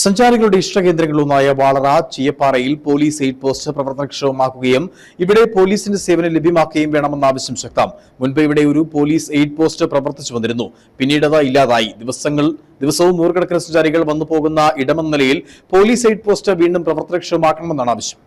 സഞ്ചാരികളുടെ ഇഷ്ടകേന്ദ്രങ്ങളിലൊന്നായ Valara ചീയപ്പാറയിൽ police aid post പ്രവർത്തനക്ഷമമാക്കുകയും ഇവിടെ പോലീസിന്റെ സേവനം ലഭ്യമാക്കുകയും വേണമെന്ന ആവശ്യം ശക്തം. മുൻപ് ഇവിടെ ഒരു പോലീസ് എയ്ഡ് പോസ്റ്റ് പ്രവർത്തിച്ചു വന്നിരുന്നു. പിന്നീട് അത് ഇല്ലാതായി. ദിവസവും നൂറുകണക്കിന് സഞ്ചാരികൾ വന്നു പോകുന്ന ഇടമെന്ന നിലയിൽ പോലീസ് എയ്ഡ് പോസ്റ്റ് വീണ്ടും പ്രവർത്തനക്ഷമമാക്കണമെന്നാണ് ആവശ്യം.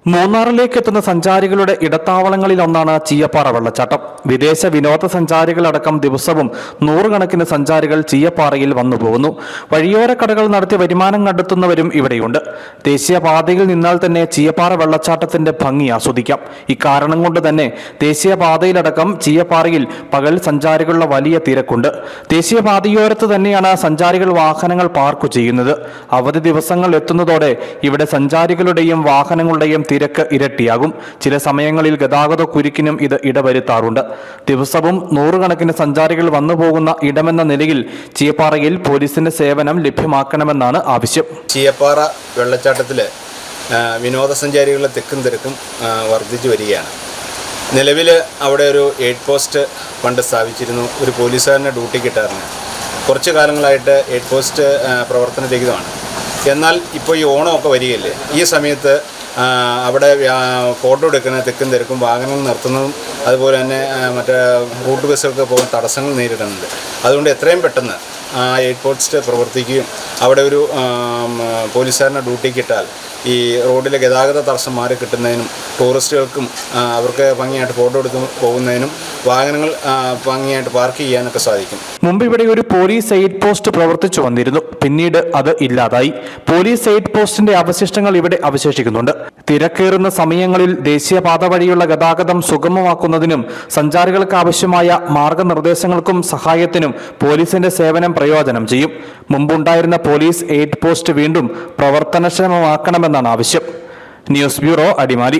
മൂന്നാറിലേക്ക് എത്തുന്ന സഞ്ചാരികളുടെ ഇടത്താവളങ്ങളിലൊന്നാണ് ചീയപ്പാറ വെള്ളച്ചാട്ടം. വിദേശ വിനോദസഞ്ചാരികളടക്കം ദിവസവും നൂറുകണക്കിന് സഞ്ചാരികൾ ചീയപ്പാറയിൽ വന്നുപോകുന്നു. വഴിയോര കടകൾ നടത്തി വരുമാനം കണ്ടെത്തുന്നവരും ഇവിടെയുണ്ട്. ദേശീയപാതയിൽ നിന്നാൽ തന്നെ ചീയപ്പാറ വെള്ളച്ചാട്ടത്തിന്റെ ഭംഗി ആസ്വദിക്കാം. ഇക്കാരണം കൊണ്ട് തന്നെ ദേശീയപാതയിലടക്കം ചീയപ്പാറയിൽ പകൽ സഞ്ചാരികളുടെ വലിയ തിരക്കുണ്ട്. ദേശീയപാതയോരത്ത് തന്നെയാണ് സഞ്ചാരികൾ വാഹനങ്ങൾ പാർക്ക് ചെയ്യുന്നത്. അവധി ദിവസങ്ങൾ എത്തുന്നതോടെ ഇവിടെ സഞ്ചാരികളുടെയും വാഹനങ്ങളുടെയും തിരക്ക് ഇരട്ടിയാകും. ചില സമയങ്ങളിൽ ഗതാഗത കുരുക്കിനും ഇത് ഇടവരുത്താറുണ്ട്. ദിവസവും നൂറുകണക്കിന് സഞ്ചാരികൾ വന്നുപോകുന്ന ഇടമെന്ന നിലയിൽ ചീയപ്പാറയിൽ പോലീസിന്റെ സേവനം ലഭ്യമാക്കണമെന്നാണ് ആവശ്യം. ചീയപ്പാറ വെള്ളച്ചാട്ടത്തിൽ വിനോദസഞ്ചാരികളുടെ തിരക്കും വർദ്ധിച്ചു വരികയാണ്. നിലവിൽ അവിടെ ഒരു എയ്ഡ് പോസ്റ്റ് പണ്ട് സ്ഥാപിച്ചിരുന്നു. ഒരു പോലീസുകാരനെ ഡ്യൂട്ടി കിട്ടാറുണ്ട്. കുറച്ച് കാലങ്ങളായിട്ട് എയ്ഡ് പോസ്റ്റ് പ്രവർത്തനരഹിതമാണ്. എന്നാൽ ഇപ്പോൾ ഈ ഓണമൊക്കെ വരികയല്ലേ, ഈ സമയത്ത് അവിടെ ഫോട്ടോ എടുക്കുന്ന തിരക്കും വാഹനങ്ങൾ നിർത്തുന്നതും അതുപോലെ തന്നെ മറ്റേ റൂട്ട് ബസ്സൊക്കെ പോകുന്ന തടസ്സങ്ങൾ നേരിടുന്നുണ്ട്. അതുകൊണ്ട് എത്രയും പെട്ടെന്ന് എയ്ഡ് പോസ്റ്റ് പ്രവർത്തിക്കുകയും അവിടെ ഒരു പോലീസുകാരനെ ഡ്യൂട്ടിക്ക് ഇട്ടാൽ ഈ റോഡിലെ ഗതാഗത തടസ്സം മാറി കിട്ടുന്നതിനും ടൂറിസ്റ്റുകൾക്കും അവർക്ക് ഭംഗിയായിട്ട് ഫോട്ടോ എടുത്ത് പോകുന്നതിനും വാഹനങ്ങൾ ഭംഗിയായിട്ട് പാർക്ക് ചെയ്യാനൊക്കെ സാധിക്കും. മുമ്പ് ഇവിടെ ഒരു പോലീസ് എയ്ഡ് പോസ്റ്റ് പ്രവർത്തിച്ചു വന്നിരുന്നു. പിന്നീട് അത് ഇല്ലാതായി. പോലീസ് എയ്ഡ് പോസ്റ്റിന്റെ അവശിഷ്ടങ്ങൾ ഇവിടെ അവശേഷിക്കുന്നുണ്ട്. തിരക്കേറുന്ന സമയങ്ങളിൽ ദേശീയപാത വഴിയുള്ള ഗതാഗതം സുഗമമാക്കുന്നതിനും സഞ്ചാരികൾക്ക് ആവശ്യമായ മാർഗനിർദ്ദേശങ്ങൾക്കും സഹായത്തിനും പോലീസിന്റെ സേവനം പ്രയോജനം ചെയ്യും. മുമ്പുണ്ടായിരുന്ന പോലീസ് എയ്ഡ് പോസ്റ്റ് വീണ്ടും പ്രവർത്തനക്ഷമമാക്കണമെന്നാണ് ആവശ്യം. News bureau, Adimali.